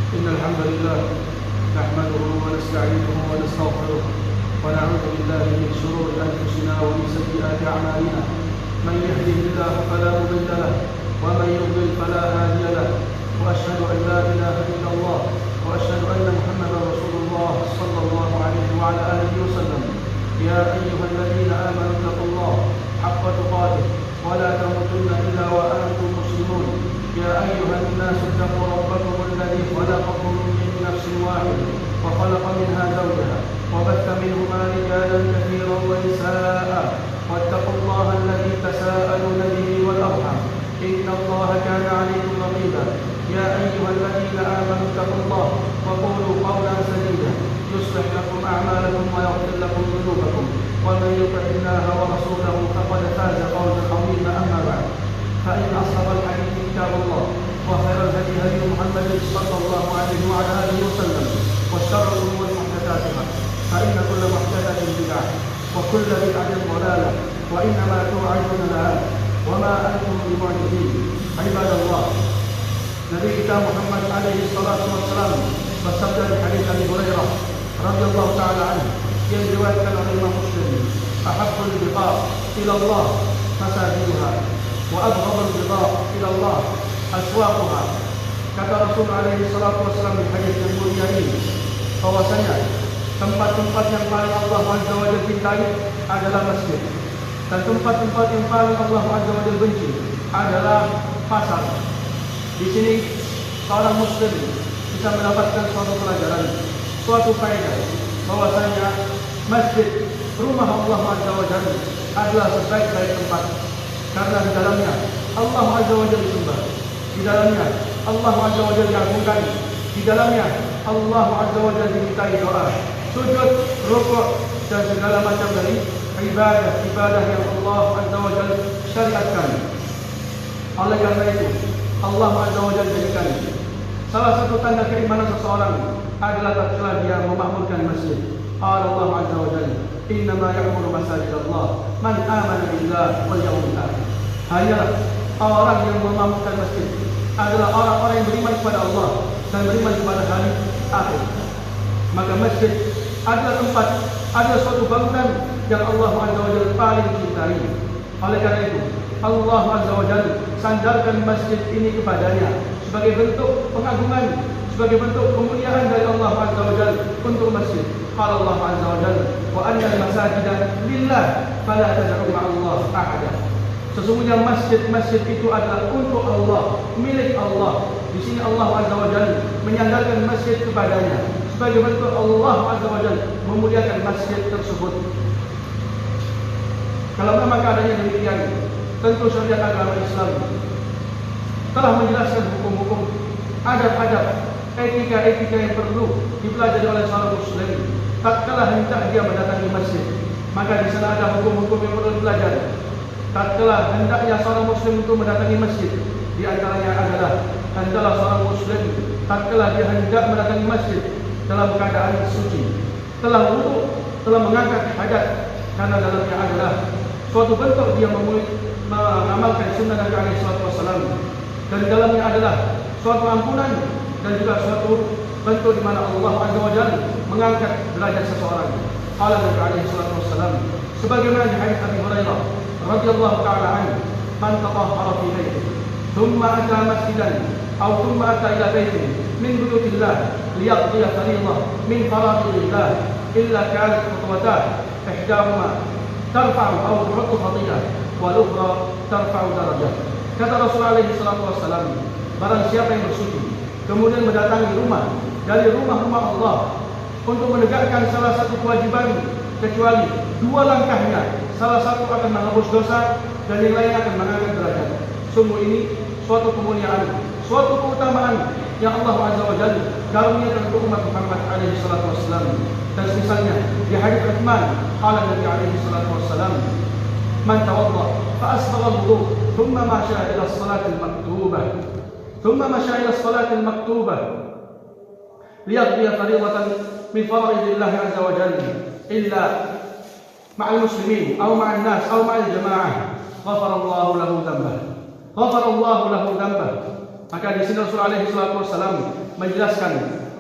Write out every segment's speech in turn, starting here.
إن الحمد لله نحمده ونستعينه ونستغفره ونعوذ بالله من شرور أنفسنا ومن سيئات أعمالنا. من يهده الله فلا مضل له ومن يضلل فلا هادي له، وأشهد أن لا إله إلا الله وأشهد أن محمدا رسول الله صلى الله عليه وعلى آله وسلم. يا أيها الذين آمنوا اتقوا الله حق تقاته ولا تموتن إلا وأنتم مسلمون. يا أيها الناس اتقوا ربكم الذي خلقكم من نفس واحدة وخلق منها زوجها وبث منهما رجالا كثيرا ونساء، واتقوا الله الذي تساءلون به والأرحام إن الله كان عليكم رقيبا. يا أيها الذين آمنوا اتقوا الله وقولوا قولا سديدا يصلح لكم أعمالكم ويغفر لكم ذنوبكم، ومن يطع الله ورسوله فقد فاز فوزا عظيما. أما بعد، فإن أصدق الحديث كتاب الله، وخير الهدي هدي محمد صلى الله عليه وعلى آله وسلم، وشر الأمور محدثاتها، فإن كل محدثة بدعة وكل بدعة ضلالة، وإنما توعدون لآت وما أنتم بمعجزين. عباد الله، Nabi kita Muhammad alaihi salatu wassalam bersabda di hadis Abi Hurairah radhiyallahu taala anhu yang diriwayatkan oleh Imam Muslim, "Ahabbul biqa' ila Allah masajiduha wa abghadul biqa' ila Allah aswaquha." Kata Rasul alaihi salatu wassalam di hadis yang mulia ini bahwasanya tempat-tempat yang paling Allah Azza wa Jalla cintai adalah masjid, dan tempat-tempat yang paling Allah Azza wa Jalla benci adalah pasar. Di sini seorang muslim bisa mendapatkan suatu pelajaran, suatu faedah bahwasanya masjid, rumah Allah Azza wa Jalla adalah sebaik-baik tempat, karena di dalamnya Allah Azza wa Jalla disembah, di dalamnya Allah Azza wa Jalla diagungkan, di dalamnya Allah Azza wa Jalla dimintai doa, sujud, rukuk, dan segala macam dari ibadah yang Allah Azza wa Jalla syariatkan. Oleh karena itu Allah Azza wa Jalla jadikan salah satu tanda keimanan seseorang adalah tatkala dia memakmurkan masjid. Allah Azza wa Jalla, "Innama ya'muru masajid Allah man amana billah wal yawmil akhir." Hanya orang yang memakmurkan masjid adalah orang-orang yang beriman kepada Allah dan beriman kepada hari akhir. Maka masjid adalah tempat, adalah suatu bangunan yang Allah Azza wa Jalla paling cintai. Oleh karena itu Allah Azza wa Jalla sandarkan masjid ini kepadanya sebagai bentuk pengagungan, sebagai bentuk kemuliaan dari Allah Azza wa Jalla untuk masjid. Qala Allah Azza wa Jalla, "Wa anna al-masajida lillah fala tad'u ma'allah ahada." Sesungguhnya masjid-masjid itu adalah untuk Allah, milik Allah. Di sini Allah Azza wa Jalla menyandarkan masjid kepadanya sebagai bentuk Allah Azza wa Jalla memuliakan masjid tersebut. Kalau memang keadaannya demikian, tentu syariat agama Islam telah menjelaskan hukum-hukum, adab-adab, etika-etika yang perlu dipelajari oleh seorang muslim tatkala hendak dia mendatangi masjid. Maka di sana ada hukum-hukum yang perlu dipelajari tatkala hendaknya seorang muslim untuk mendatangi masjid. Di antaranya adalah hendaklah seorang muslim tatkala dia hendak mendatangi masjid dalam keadaan suci, telah wudu, telah mengangkat hajat, karena dalamnya adalah suatu bentuk dia mengamalkan sunnah Nabi alaihi salatu wassalam, dan di dalamnya adalah suatu ampunan dan juga suatu bentuk di mana Allah Azza wa Jalla mengangkat derajat seseorang. Qala Nabi alaihi salatu wassalam, sebagaimana di hadis Abi Hurairah radhiyallahu taala anhu, "Man tatahhara fi baitihi thumma ata masjidan aw thumma ata ila baitin min buyutillah liyaqdiya fariidah min faraidillah illa kanat khutwatah ihdahuma tarfa'u aw tuhaddu khati'ah wal ukhra tarfa'u darajah." Kata Rasulullah alaihi salatu wassalam, barang siapa yang bersuci kemudian mendatangi rumah dari rumah-rumah Allah untuk menegakkan salah satu kewajiban, kecuali dua langkahnya salah satu akan menghapus dosa dan yang lain akan mengangkat derajat. Sungguh ini suatu kemuliaan, suatu keutamaan yang Allah Azza wa Jalla karuniakan untuk umat Muhammad alaihi salatu wassalam. Dan misalnya di hadis Utsman, qala Nabi alaihi salatu wassalam, "Man tawadda fa asbagha al-wudu thumma masha ila as-salati al-maktubah liyaqdiya fariidatan min faraidillah azza wa jalla illa ma'al muslimin aw ma'an nas aw ma'al jamaah ghafara Allahu lahu dhanbah Maka di sini Rasulullah SAW menjelaskan,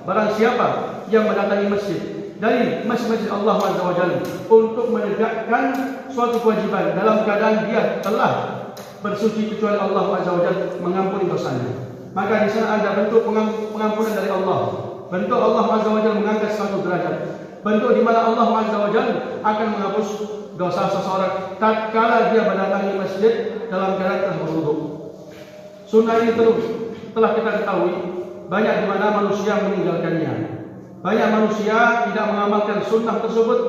barang siapa yang mendatangi masjid dari masjid Allah Azza wa Jalla untuk menegakkan suatu kewajiban dalam keadaan dia telah bersuci kecuali Allah Azza wa Jalla mengampuni dosanya, maka di sana ada bentuk pengampunan dari Allah, bentuk Allah Azza wa Jalla mengangkat suatu derajat, bentuk di mana Allah Azza wa Jalla akan menghapus dosa seseorang tatkala dia mendatangi masjid dalam keadaan telah berwudu. Sunnah ini telah kita ketahui banyak di mana manusia meninggalkannya. Banyak manusia tidak mengamalkan sunnah tersebut.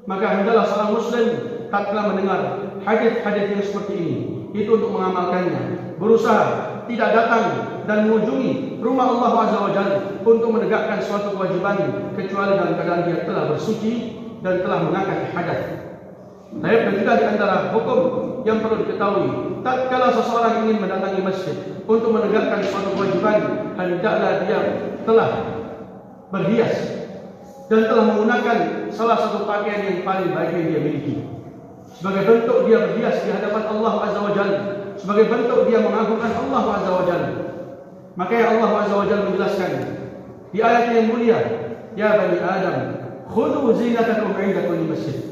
Maka hendaklah seorang muslim tatkala mendengar hadis-hadis yang seperti ini itu untuk mengamalkannya, berusaha tidak datang dan mengunjungi rumah Allah Azza wa Jalla untuk menegakkan suatu kewajiban kecuali dalam keadaan dia telah bersuci dan telah mengangkat hadas. Dan juga di antara hukum yang perlu diketahui, tatkala seseorang ingin mendatangi masjid untuk menegakkan suatu kewajiban, hendaklah dia telah berhias dan telah menggunakan salah satu pakaian yang paling baik yang dia miliki, sebagai bentuk dia berhias di hadapan Allah Azza wa Jalla, sebagai bentuk dia mengagungkan Allah Azza wa Jalla. Maka Allah Azza wa Jalla menjelaskan di ayat yang mulia, ya bani Adam, khudhu zinatakum 'inda kulli masjid.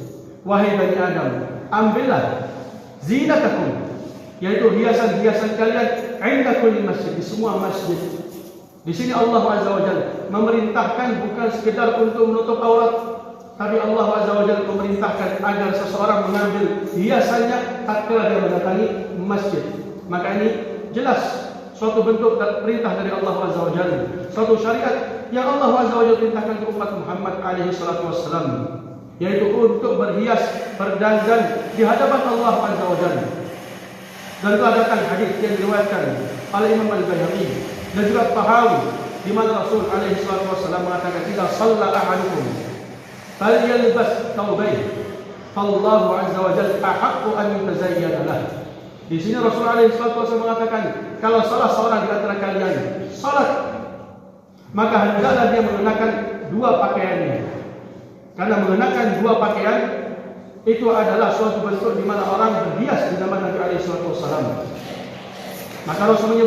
Wahai bani Adam, ambillah zinatakum, yaitu hiasan-hiasan kalian 'inda kulli masjid, di semua masjid. Di sini Allah Azza wa Jalla memerintahkan bukan sekedar untuk menutup aurat, tapi Allah Azza wa Jalla memerintahkan agar seseorang mengambil hiasannya tatkala dia mendatangi masjid. Maka ini jelas suatu bentuk perintah dari Allah Azza wa Jalla, suatu syariat yang Allah Azza wa Jalla perintahkan ke umat Muhammad alaihi salatu wassalam, yaitu untuk berhias, berdandan di hadapan Allah Azza wa Jalla. Dan telah datang hadis yang diriwayatkan oleh Imam Al-Baihaqi dan juga Tahawi, di mana Rasul alaihi salatu wasallam mengatakan, "Idza shalla ahadukum falyalbas thawbayn, fallahu azza wa jalla ahaqqu an yutazayyana lah." Di sini Rasul alaihi salatu wasallam mengatakan, kalau salah seorang di antara kalian salat, maka hendaklah dia mengenakan dua pakaiannya. Karena mengenakan dua pakaian itu adalah suatu bentuk di mana orang berhias di zaman Nabi alaihi salatu wasallam. Maka Rasul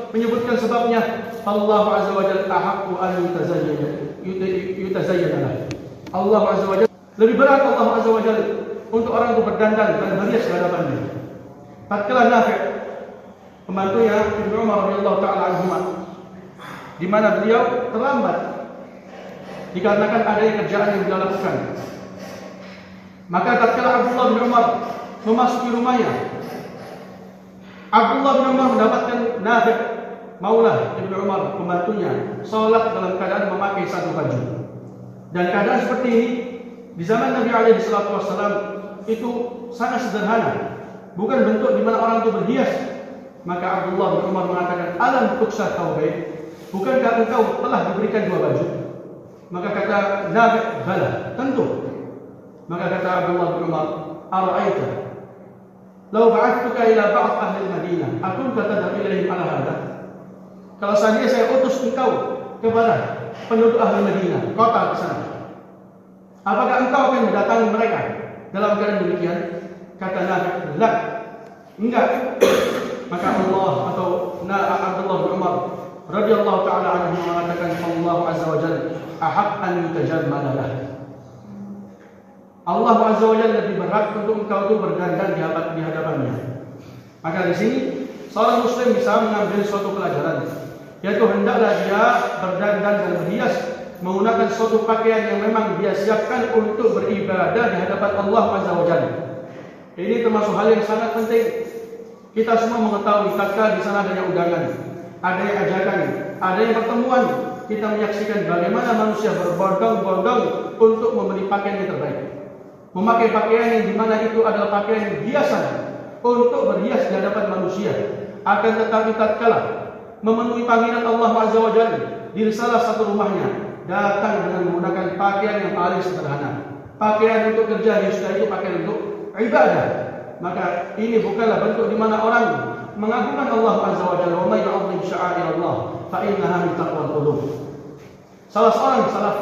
menyebutkan sebabnya, Allah Azza wa Jalla ahaqqu an yutazayyana lah. Allah Azza wa Jalla lebih berat, Allah Azza wa Jalla untuk orang itu berdandan dan berhias di hadapannya. Tatkala Nafi' pembantunya Ibnu Umar radhiyallahu taala anhuma, di mana beliau terlambat dikarenakan adanya kerjaan yang beliau lakukan. Maka tatkala Abdullah bin Umar memasuki rumahnya, Abdullah bin Umar mendapatkan Nafi' Maula Ibnu Umar pembantunya salat dalam keadaan memakai satu baju. Dan keadaan seperti ini di zaman Nabi alaihi salatu wasallam itu sangat sederhana, bukan bentuk di mana orang itu berhias. Maka Abdullah bin Umar mengatakan, "Alam tuksa thawbayn? Bukankah engkau telah diberikan dua baju?" Maka kata Nafi', "Bala, tentu." Maka kata Abdullah bin Umar, "Ara'aita law ba'athtuka ila ba'd ahli Madinah, akunta tad'u ilaihim ala hadha?" Kalau seandainya saya utus engkau kepada penduduk ahli Madinah, kota ke sana, apakah engkau akan mendatangi mereka dalam keadaan demikian? Kata Nafi', "La, enggak." Maka Allah atau Abdullah bin Umar radhiyallahu taala anhu mengatakan, Allah Azza wa Jalla ahaq an yutajammala lah. Allah Azza wa Jalla lebih berhak untuk engkau itu berdandan di hadapannya. Maka di sini seorang muslim bisa mengambil suatu pelajaran, yaitu hendaklah dia berdandan dan berhias menggunakan suatu pakaian yang memang dia siapkan untuk beribadah di hadapan Allah Azza wa Jalla. Ini termasuk hal yang sangat penting. Kita semua mengetahui tatkala di sana adanya undangan, adanya ajakan, adanya pertemuan, kita menyaksikan bagaimana manusia berbondong-bondong untuk membeli pakaian yang terbaik, memakai pakaian yang dimana itu adalah pakaian hiasan untuk berhias di hadapan manusia. Akan tetapi tatkala memenuhi panggilan Allah Azza wa Jalla di salah satu rumahnya, datang dengan menggunakan pakaian yang paling sederhana, pakaian untuk kerja, itu pakaian untuk ibadah. Maka ini bukanlah bentuk di mana orang mengagungkan Allah Azza wa Jalla. Wa may yu'azzim sya'airallah fa innaha min taqwal qulub. Salah seorang salaf,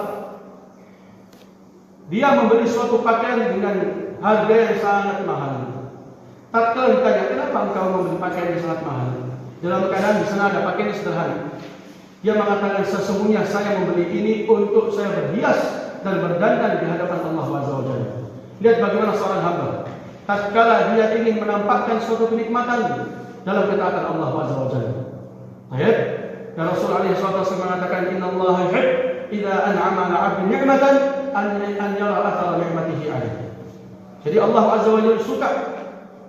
dia membeli suatu pakaian dengan harga yang sangat mahal. Tatkala ditanya, "Kenapa engkau membeli pakaian yang sangat mahal?" dalam keadaan di sana ada pakaian sederhana. Dia mengatakan, sesungguhnya saya membeli ini untuk saya berhias dan berdandan di hadapan Allah Azza wa Jalla. Lihat bagaimana seorang hamba tatkala dia ingin menampakkan suatu kenikmatan dalam ketaatan Allah Azza wa Jalla. Ayat dan Rasul alaihi wasallam mengatakan, inna Allah yuhib idza an'ama 'ala 'abdin ni'matan an yara athara ni'matihi 'alaihi. Jadi Allah Azza wa Jalla suka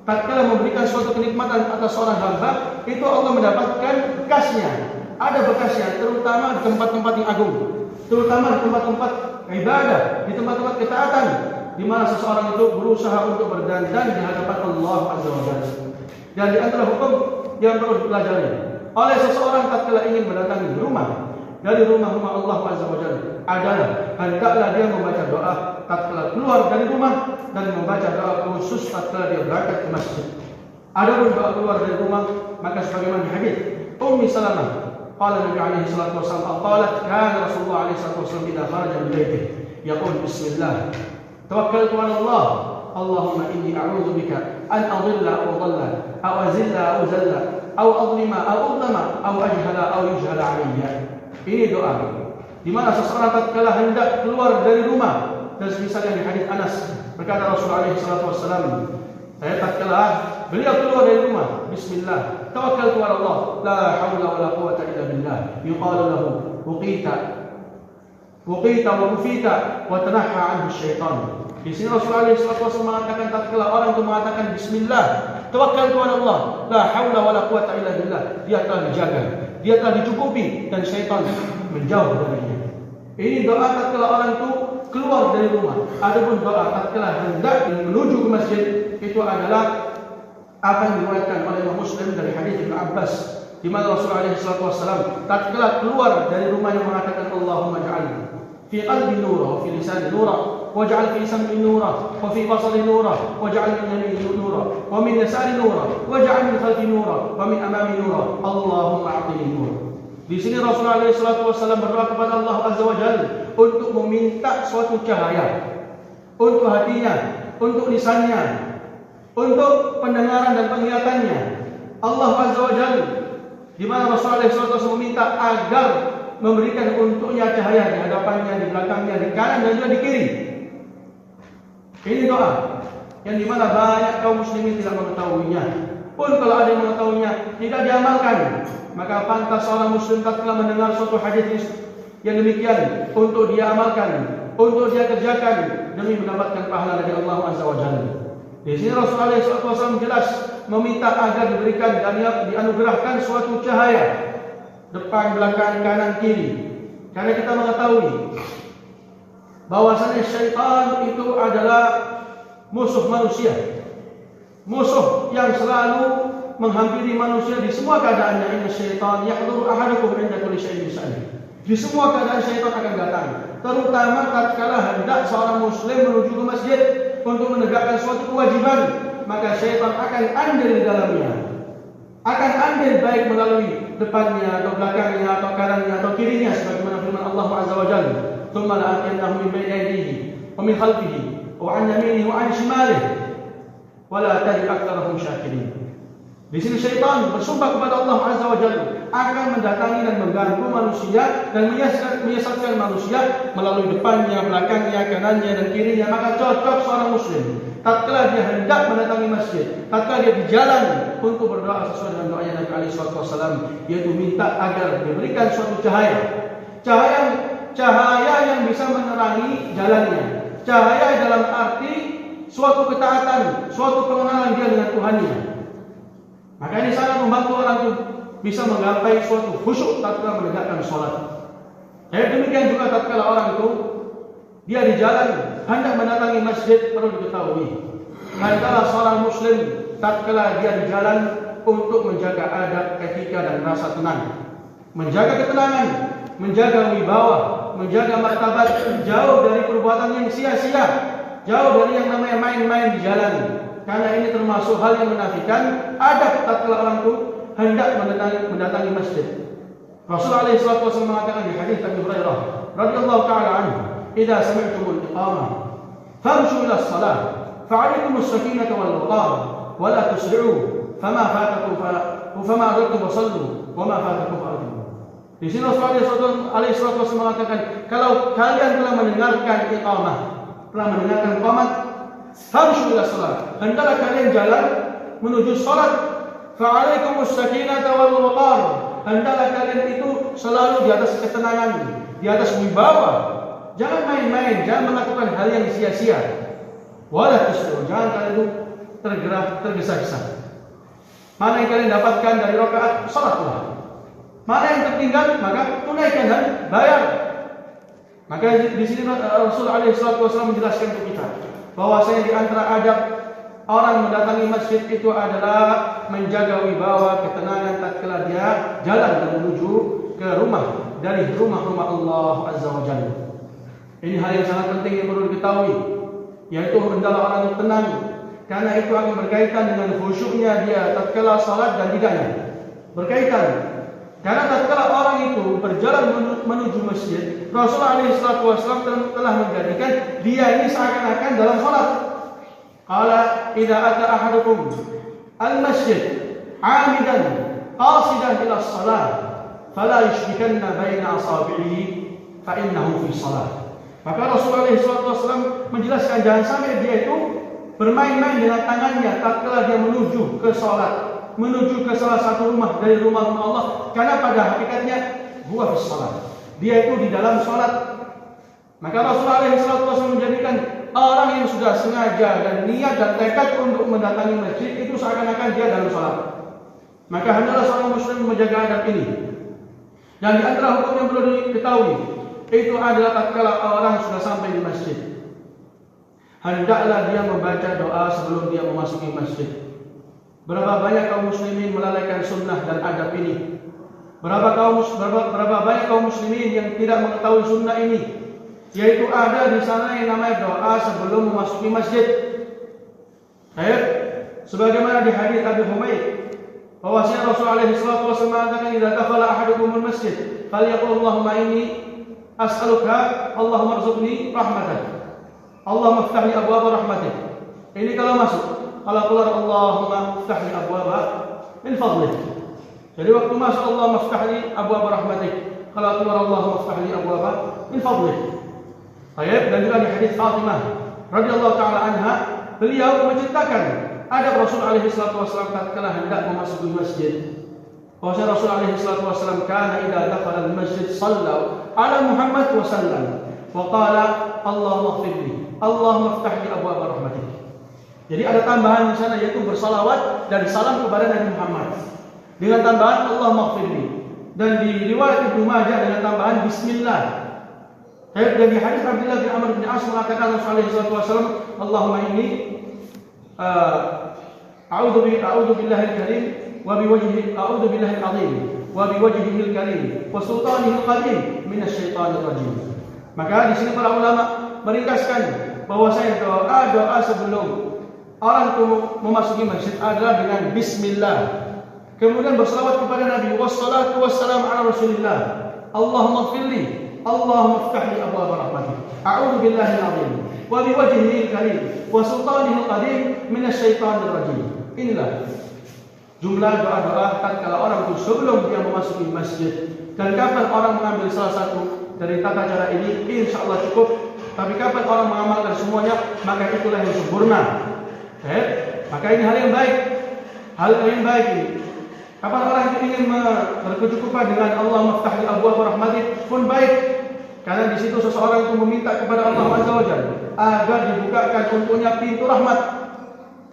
tatkala memberikan suatu kenikmatan atas seorang hamba, itu Allah mendapatkan bekasnya. Ada bekasnya, terutama di tempat-tempat yang agung, terutama di tempat-tempat ibadah, di tempat-tempat ketaatan, di mana seseorang itu berusaha untuk berdandan di hadapan Allah Azza wa Jalla. Dan di antara hukum yang perlu dipelajari oleh seseorang tatkala ingin mendatangi rumah dari rumah-rumah Allah Azza wa Jalla adalah hendaklah dia membaca doa tatkala keluar dari rumah dan membaca doa khusus tatkala dia berangkat ke masjid. Adapun doa keluar dari rumah, maka sebagaimana hadis Ummi Salamah qala Nabi alaihi salatu wasallam qalat kana Rasulullah alaihi salatu wasallam idza kharaja min baitihi yaqul bismillah tawakkaltu ala Allah Allahumma inni a'udzu bika an adilla aw dhalla aw azilla aw zalla aw adlima aw udlama aw ajhala aw yujhala alayya. Ini doa di mana seseorang tatkala hendak keluar dari rumah, dan misalnya di hadis Anas berkata Rasulullah alaihi salatu wasallam, saya tatkala beliau keluar dari rumah, bismillah tawakkaltu ala Allah la haula wala quwwata illa billah yuqalu lahu uqita wa kufita wa tanaha anhu syaitan. Di sini Rasulullah SAW mengatakan tatkala orang itu mengatakan bismillah tawakkaltu ala Allah la haula wala quwwata illa billah, dia telah dijaga, dia telah dicukupi dan syaitan menjauh darinya. Ini doa tatkala orang itu keluar dari rumah. Adapun doa tatkala hendak menuju ke masjid, itu adalah apa yang diriwayatkan oleh Imam Muslim dari hadis Ibnu Abbas, di mana Rasulullah SAW tatkala keluar dari rumahnya mengatakan Allahumma ja'al fi qalbi nura wa fi lisani nura waj'al fi sam'i nura wa fi basari nura waj'al min yamini nura wa min yasari nura waj'al min khalfi nura wa min amami nura Allahumma a'tini nura. Di sini Rasulullah SAW berdoa kepada Allah Azza wa Jalla untuk meminta suatu cahaya untuk hatinya, untuk lisannya, untuk pendengaran dan penglihatannya. Allah Azza wa Jalla, di mana Rasulullah SAW meminta agar memberikan untuknya cahaya di hadapannya, di belakangnya, di kanan dan juga di kiri. Ini doa yang dimana banyak kaum muslimin tidak mengetahuinya. Pun kalau ada yang mengetahuinya, tidak diamalkan. Maka pantas seorang muslim tatkala mendengar suatu hadis yang demikian untuk dia amalkan, untuk dia kerjakan demi mendapatkan pahala dari Allah Azza wa Jalla. Di sini Rasulullah SAW jelas meminta agar diberikan dan dianugerahkan suatu cahaya depan, belakang, kanan, kiri. Karena kita mengetahui bahwasanya syaitan itu adalah musuh manusia, musuh yang selalu menghampiri manusia di semua keadaannya. Inna syaitan yahduru ahadakum inda kulli syai'in bisa'ih. Di semua keadaan syaitan akan datang, terutama tatkala hendak seorang muslim menuju ke masjid untuk menegakkan suatu kewajiban, maka syaitan akan andil di dalamnya, akan andil baik melalui depannya atau belakangnya atau kanannya atau kirinya, sebagaimana firman Allah Azza wa Jalla, "Tsumma la'atiyannahum min bayni aydihi wa min khalfihi wa 'an yaminihi wa 'an shimalihi wa la tajid aktsarahum syakirin." Di sini syaitan bersumpah kepada Allah Azza wa Jalla akan mendatangi dan mengganggu manusia dan menyesatkan manusia melalui depannya, belakangnya, kanannya dan kirinya. Maka cocok seorang muslim tatkala dia hendak mendatangi masjid, tatkala dia di jalan untuk berdoa sesuai dengan doanya Nabi alaihi wasallam, yaitu minta agar diberikan suatu cahaya yang bisa menerangi jalannya. Cahaya dalam arti suatu ketaatan, suatu pengenalan dia dengan Tuhannya. Maka ini sangat membantu orang itu bisa menggapai suatu khusyuk tatkala menegakkan sholat. Demikian juga tatkala orang itu dia di jalan hendak mendatangi masjid, perlu diketahui hendaklah seorang muslim tatkala dia di jalan untuk menjaga adab, etika dan rasa tenang, menjaga ketenangan, menjaga wibawa, menjaga martabat, jauh dari perbuatan yang sia-sia, jauh dari yang namanya main-main di jalan. Karena ini termasuk hal yang menafikan adab tatkala orang itu hendak mendatangi masjid. Rasulullah SAW mengatakan di hadis Abu Hurairah radhiyallahu taala anhu, "Idza sami'tumul iqamah famshu ila as-salah fa'alaykumus sakinata wal waqar wa la tusri'u fama fatakum fama adraktum fasallu wa ma fatakum fa'timu. Di sini Rasulullah alaihi wasallam mengatakan, kalau kalian telah mendengarkan iqamah, telah mendengarkan qamat, famshu ila salat, hendaklah kalian jalan menuju salat. Fa'alaikumus sakinata wal waqar, hendaklah kalian itu selalu di atas ketenangan, di atas wibawa. Jangan main-main, jangan melakukan hal yang sia-sia. Wala tusru, jangan kalian itu tergesa-gesa. Mana yang kalian dapatkan dari rakaat, salatlah. Mana yang tertinggal, maka tunaikan dan bayar. Maka di sini Rasulullah SAW menjelaskan untuk kita bahwasanya di antara adab orang mendatangi masjid itu adalah menjaga wibawa, ketenangan tatkala dia jalan dan menuju ke rumah dari rumah-rumah Allah Azza wa Jalla. Ini hal yang sangat penting yang perlu diketahui, yaitu hendaklah orang itu tenang, karena itu akan berkaitan dengan khusyuknya dia tatkala salat dan tidaknya. Berkaitan, karena tatkala orang itu berjalan menuju masjid, Rasulullah SAW telah menjadikan dia ini seakan-akan dalam salat. Qala idza ata ahadukum al-masjid 'amidan qasidan ila as-salat fala yushrikanna baina asabi'ihi fa innahu fi salat. Maka Rasulullah SAW menjelaskan jangan sampai dia itu bermain-main dengan tangannya tatkala dia menuju ke salat, menuju ke salah satu rumah dari rumah-rumah Allah, karena pada hakikatnya huwa fi salat. Dia itu di dalam salat. Maka Rasulullah SAW menjadikan orang yang sudah sengaja dan niat dan tekad untuk mendatangi masjid itu seakan-akan dia dalam salat. Maka hendaklah seorang muslim menjaga adab ini. Dan di antara hukum yang perlu diketahui itu adalah tatkala orang sudah sampai di masjid, hendaklah dia membaca doa sebelum dia memasuki masjid. Berapa banyak kaum muslimin melalaikan sunnah dan adab ini? Berapa banyak kaum muslimin yang tidak mengetahui sunnah ini? Yaitu ada di sana yang namanya doa sebelum memasuki masjid. Sebagaimana di hadis Abi Humaid, bahwasanya Rasulullah SAW mengatakan, "Idza dakhala ahadukumul masjid, falyaqul Allahumma inni as'aluka Allahumma arzuqni rahmatan. Allahumma iftah li abwaaba rahmatik." Ini kalau masuk. Kalau keluar, Allahumma iftah li abwaaba min fadlik. Jadi waktu masuk, Allahumma iftah li abwaaba rahmatik. Kalau keluar, Allahumma iftah li abwaaba min fadlik. Baik, dan juga di hadis Fatimah radhiyallahu taala anha, beliau menceritakan adab Rasul alaihi salatu wasallam tatkala hendak memasuki masjid. Bahwasanya Rasul alaihi salatu wasallam kana idza dakhala al-masjid shalla ala Muhammad wa sallam wa qala Allahumma ighfirli, Allahumma iftah li abwaab rahmatik. Jadi ada tambahan di sana, yaitu bersalawat dan salam kepada Nabi Muhammad dengan tambahan Allahumma ighfirli, dan di riwayat Ibnu Majah dengan tambahan bismillah. Dan di hadis Abdullah bin Amr bin As mengatakan Rasulullah SAW, Allahumma inni a'udzu billahil karim wa biwajhihi a'udzu billahil azim wa biwajhihil karim wa sultanihil qadim minasyaitonir rajim. Maka di sini para ulama meringkaskan bahwasanya doa sebelum orang itu memasuki masjid adalah dengan bismillah. Kemudian berselawat kepada Nabi, wassalatu wassalamu ala Rasulillah. Allahumma ighfirli, Allahumma iftah li abwaab rahmatik. A'udzu billahil azim wa biwajhihil karim wa sultanihil qadim minasyaitonir rajim. Inilah jumlah doa-doa tatkala orang itu sebelum dia memasuki masjid. Dan kapan orang mengambil salah satu dari tata cara ini, insyaallah cukup. Tapi kapan orang mengamalkan semuanya, maka itulah yang sempurna. Maka ini hal yang baik. Hal yang baik ini. Kapan orang itu ingin berkecukupan dengan Allah iftah li abwaab rahmatik pun baik. Karena di situ seseorang itu meminta kepada Allah Azza wa Jalla agar dibukakan untuknya pintu rahmat.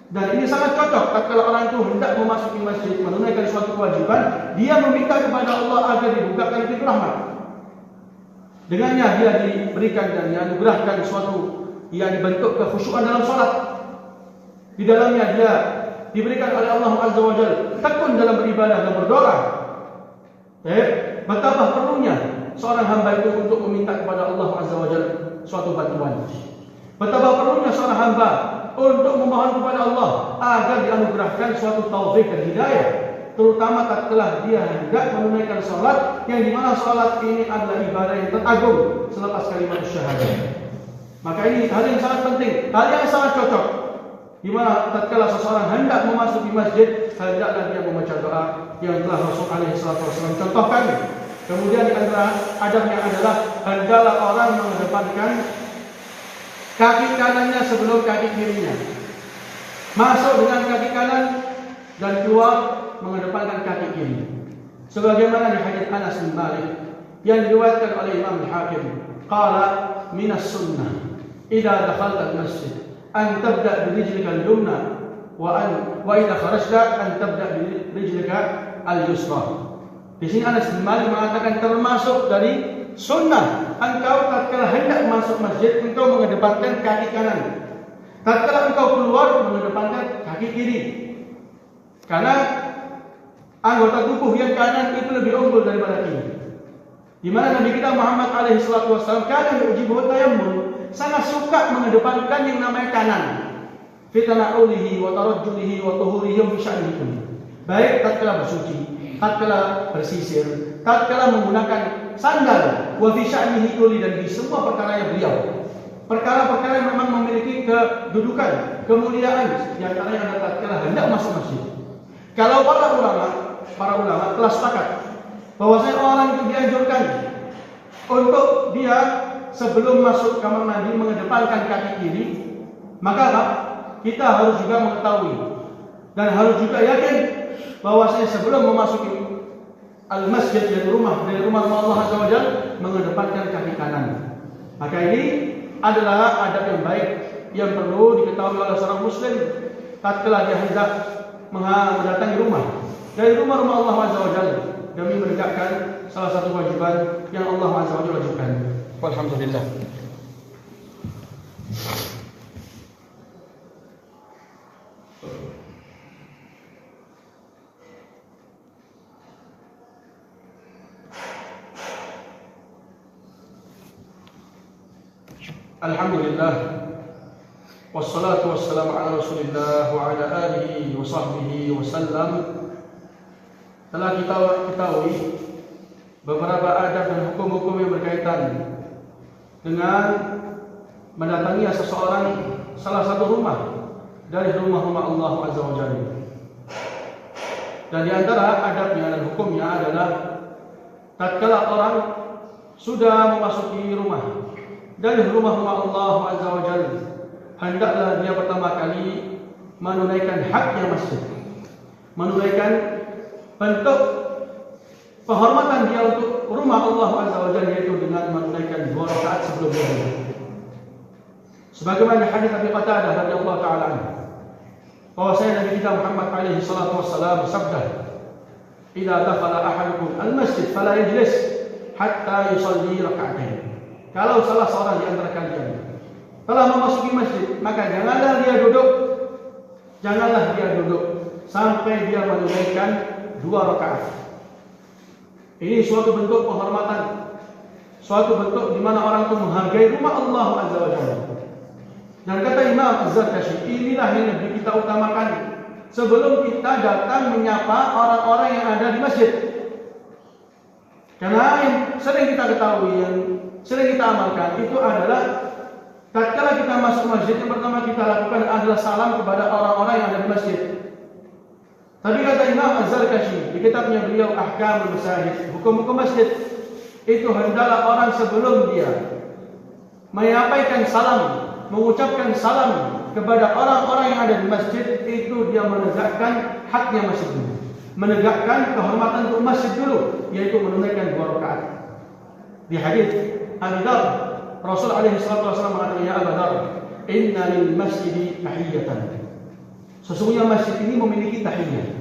Dan ini sangat cocok tatkala orang itu hendak memasuki masjid, menunaikan suatu kewajiban, dia meminta kepada Allah agar dibukakan pintu rahmat. Dengannya dia diberikan dan dianugerahkan suatu yang dibentuk kekhusyuan dalam salat. Di dalamnya dia diberikan oleh Allah Azza wa Jalla tekun dalam beribadah dan berdoa. Betapa perlunya seorang hamba itu untuk meminta kepada Allah Azza wa Jalla suatu bantuan. Betapa perlunya seorang hamba untuk memohon kepada Allah agar dianugerahkan suatu taufik dan hidayah, terutama tatkala dia hendak menunaikan salat, yang dimana salat ini adalah ibadah yang teragung selepas kalimat syahadat. Maka ini hal yang sangat penting, hal yang sangat cocok. di mana tatkala seseorang hendak memasuki masjid, hendaklah dia membaca doa yang telah Rasul alaihi salatu wasallam contohkan. Kemudian di antara adabnya adalah hendaklah orang mengedepankan kaki kanannya sebelum kaki kirinya. Masuk dengan kaki kanan dan keluar mengedepankan kaki kiri. Sebagaimana di hadis Anas bin Malik yang diriwayatkan oleh Imam Al-Hakim, qala minas sunnah idza dakhalta al-masjid an tabda bi rijlika al-yumna wa idza kharajta an tabda bi rijlika al-yusra. Di sini Anas bin Malik mengatakan termasuk dari sunnah engkau tatkala hendak masuk masjid engkau mengedepankan kaki kanan. Tatkala engkau keluar mengedepankan kaki kiri. Karena anggota tubuh yang kanan itu lebih unggul daripada kiri. Di mana Nabi kita Muhammad alaihi salatu wasallam kana yujibu tayammum, sangat suka mengedepankan yang namanya kanan. Fi tana'ulihi wa tarajjulihi wa tuhurihi wa sya'nihi. Baik tatkala bersuci, tatkala bersisir, tatkala menggunakan sandal, wa fi sya'nihi dan di semua perkaranya beliau. Perkara-perkara yang memang memiliki kedudukan, kemuliaan, di antaranya adalah tatkala hendak masuk masjid. Kalau para ulama telah sepakat bahwasanya orang itu dianjurkan untuk dia sebelum masuk kamar mandi mengedepankan kaki kiri, maka kita harus juga mengetahui dan harus juga yakin bahwasanya sebelum memasuki al-masjid dari rumah Allah Azza wa Jalla mengedepankan kaki kanan. Maka ini adalah adab yang baik yang perlu diketahui oleh seorang muslim tatkala dia hendak mendatangi rumah dari rumah-rumah Allah Azza wa Jalla demi menegakkan salah satu kewajiban yang Allah Azza wa Jalla wajibkan. Walhamdulillah. Alhamdulillah. Wassalatu wassalamu ala Rasulillah wa ala alihi wa sahbihi wasallam. Telah kita ketahui beberapa adab dan hukum-hukum yang berkaitan dengan mendatangi seseorang salah satu rumah dari rumah-rumah Allah Azza wa Jalla. Dan di antara adabnya dan hukumnya adalah tatkala orang sudah memasuki rumah dari rumah-rumah Allah Azza wa Jalla, hendaklah dia pertama kali menunaikan haknya masjid, menunaikan bentuk penghormatan dia untuk rumah Allah Azza wa Jalla, yaitu dengan menunaikan 2 rakaat sebelum dia duduk. Sebagaimana hadis Abi Qatadah radhiyallahu taala anhu, bahwasanya Nabi kita Muhammad alaihi salatu wassalam bersabda, "Idza dakhala ahadukum al-masjid fala yajlis hatta yusalli rak'atain." Kalau salah seorang di antara kalian telah memasuki masjid, maka janganlah dia duduk sampai dia menunaikan 2 rakaat. Ini suatu bentuk penghormatan, suatu bentuk di mana orang itu menghargai rumah Allah Azza wa Jalla. Dan kata Imam Az-Zarkashi, inilah yang lebih kita utamakan sebelum kita datang menyapa orang-orang yang ada di masjid. Karena yang sering kita ketahui, yang sering kita amalkan itu adalah tatkala kita masuk masjid, yang pertama kita lakukan adalah salam kepada orang-orang yang ada di masjid. Tapi kata Imam Az-Zarkashi di kitabnya beliau Ahkamul Masajid, hukum-hukum masjid, itu hendaklah orang sebelum dia menyampaikan salam, mengucapkan salam kepada orang-orang yang ada di masjid, itu dia menegakkan haknya masjid dulu, menegakkan kehormatan untuk masjid dulu, yaitu menunaikan 2 rakaat. Di hadis Abu Dzar, Rasul alaihi salatu wasallam mengatakan, "Ya Abu Dzar, inna lil masjidi tahiyatan." Sesungguhnya masjid ini memiliki tahiyat,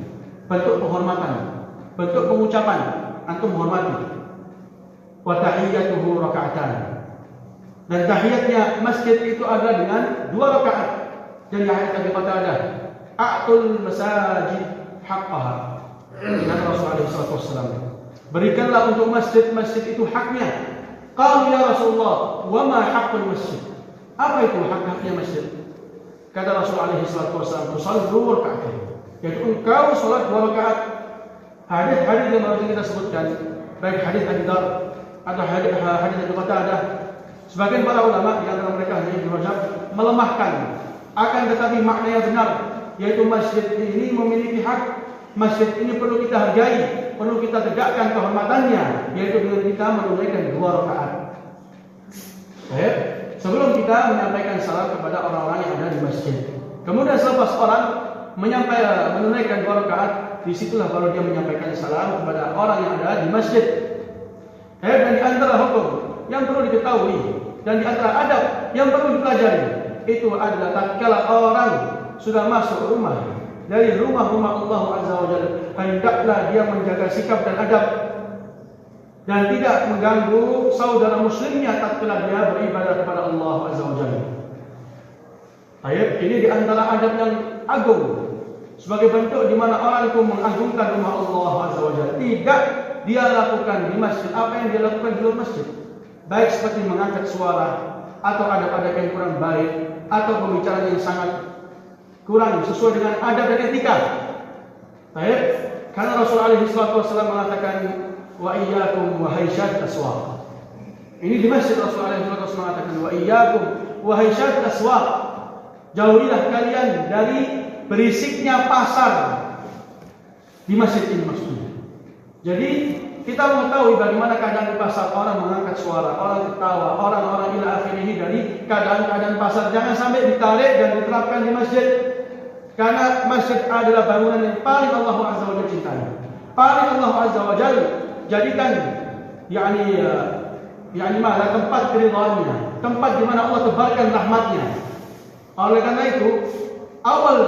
bentuk penghormatan, bentuk pengucapan antum menghormati. Wa tahiyatuhu raka'atan. Dan tahiyatnya masjid itu adalah dengan 2 rakaat. Dan hadis Abi Qatadah, "A'tul masajid haqqaha." Kata Rasul alaihi salatu wasallam, berikanlah untuk masjid-masjid itu haknya. Qalu ya Rasulullah, wa ma haqqul masjid? Apa itu hak-haknya masjid? Kata Rasul alaihi salatu wasallam, "Tusallu raka'atain." Yaitu engkau salat 2 rakaat. Hadis-hadis yang baru kita sebutkan, baik hadis Abi Dzar atau hadis Abi Qatadah, sebagian para ulama di antara mereka hanya Ibnu Rajab melemahkan Akan tetapi maknanya benar, yaitu masjid ini memiliki hak. Masjid ini perlu kita hargai, perlu kita tegakkan kehormatannya, yaitu dengan kita menunaikan 2 rakaat. Baik, sebelum kita menyampaikan salam kepada orang-orang yang ada di masjid. Kemudian selepas orang menunaikan 2 rakaat, disitulah baru dia menyampaikan salam kepada orang yang ada di masjid. Dan di antara hukum yang perlu diketahui dan di antara adab yang perlu dipelajari, itu adalah tatkala orang sudah masuk rumah dari rumah-rumah Allah Azza wa Jalla, hendaklah dia menjaga sikap dan adab dan tidak mengganggu saudara muslimnya tatkala dia beribadah kepada Allah Azza wa Jalla. Ayat ini di antara adab yang agung, sebagai bentuk di mana orang itu mengagungkan rumah Allah Azza wa Jalla. Tidak dia lakukan di masjid apa yang dia lakukan di luar masjid, baik seperti mengangkat suara atau adab-adab yang kurang baik atau pembicaraan yang sangat kurang sesuai dengan adab dan etika. Baik, karena Rasulullah SAW mengatakan wa iyyakum wa haisyat aswaq. Ini di masjid Rasulullah SAW mengatakan wa iyyakum wa haisyat aswaq. Jauhilah kalian dari berisiknya pasar di masjid ini maksudnya. Jadi kita mengetahui bagaimana keadaan di pasar, orang mengangkat suara, orang ketawa, orang-orang ila akhirih dari keadaan-keadaan pasar. Jangan sampai ditarik dan diterapkan di masjid. Karena masjid adalah bangunan yang paling Allah Azza wa Jalla cintai. Paling Allah Azza wa Jalla jadikan tempat keridhaannya, tempat di mana Allah tebarkan rahmatnya. Oleh karena itu, awal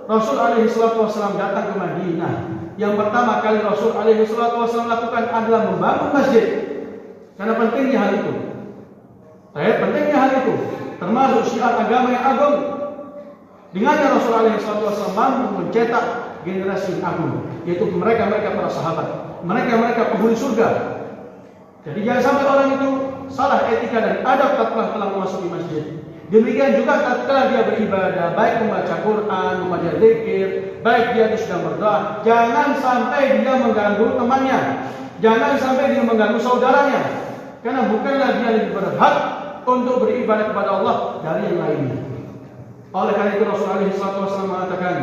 Rasul alaihi salatu wasallam datang ke Madinah, yang pertama kali Rasul alaihi salatu wasallam lakukan adalah membangun masjid. Karena pentingnya hal itu. Pentingnya hal itu termasuk syiar agama yang agung. Dengannya Rasulullah SAW mampu mencetak generasi yang agung, yaitu mereka-mereka para sahabat, mereka-mereka penghuni surga. Jadi jangan sampai orang itu salah etika dan adab tatkala telah memasuki masjid. Demikian juga tatkala dia beribadah, baik membaca Quran, membaca zikir, baik dia itu sedang berdoa, jangan sampai dia mengganggu temannya, jangan sampai dia mengganggu saudaranya, karena bukanlah dia lebih berhak untuk beribadah kepada Allah dari yang lainnya. Oleh karena itu Rasulullah SAW mengatakan,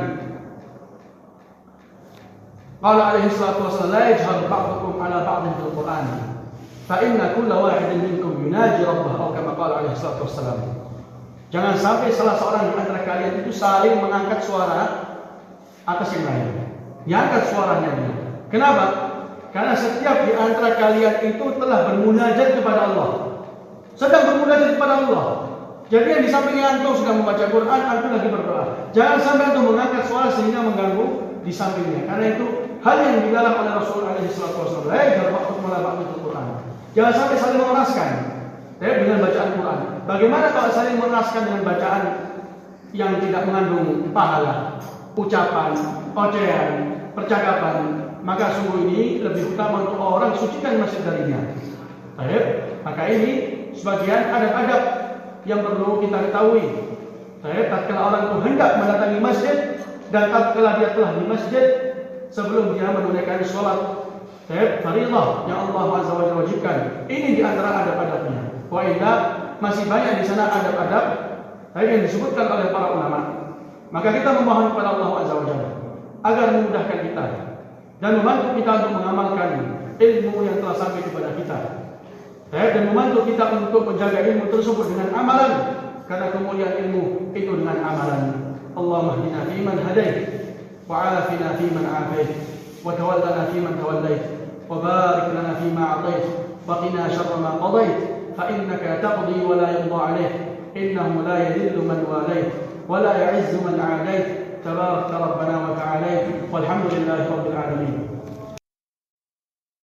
qala alaihi salatu wassalam, la yajhar ba'dukum ala ba'din fil Qur'an, fa inna kulla wahidin minkum yunaji rabbahu, kama qala alaihi salatu wassalam. Jangan sampai salah seorang di antara kalian itu saling mengangkat suara atas yang lain. Diangkat suaranya dia. Kenapa? Karena setiap di antara kalian itu telah bermunajat kepada Allah. Sedang bermunajat kepada Allah. Jadi yang di sampingnya antum sedang membaca Quran, antum lagi berdoa. Jangan sampai antum mengangkat suara sehingga mengganggu di sampingnya. Karena itu hal yang dilarang oleh Rasulullah SAW. Jangan sampai saling mengeraskan dengan bacaan Quran. Bagaimana kalau saling mengeraskan dengan bacaan yang tidak mengandung pahala, ucapan, ocehan, percakapan? Maka sungguh ini lebih utama untuk orang sucikan masjid darinya. Maka ini sebagian adab-adab yang perlu kita ketahui. Tatkala orang itu hendak mendatangi masjid dan tatkala dia telah di masjid, sebelum dia menunaikan sholat fardhiyah yang Allah Azza wa Jalla wajibkan. Ini di antara adab-adabnya. Wa illa masih banyak di sana adab-adab yang disebutkan oleh para ulama. Maka kita memohon kepada Allah Azza wa Jalla agar memudahkan kita dan membantu kita untuk mengamalkan ilmu yang telah sampai kepada kita. Dan membantu kita untuk menjaga ilmu tersebut dengan amalan, karena kemuliaan ilmu itu dengan amalan. Allahumma hdina fiman hadait, wa afina fiman afait, wa tawallana fiman tawallait, wa barik lana fima atait, wa qina syarra ma qadait, fa innaka taqdi wa la yuqda alaik, innahu la yadhillu man walait, wa la ya'izzu man 'adait, tabarakta rabbana wa ta'alait, walhamdulillahi rabbil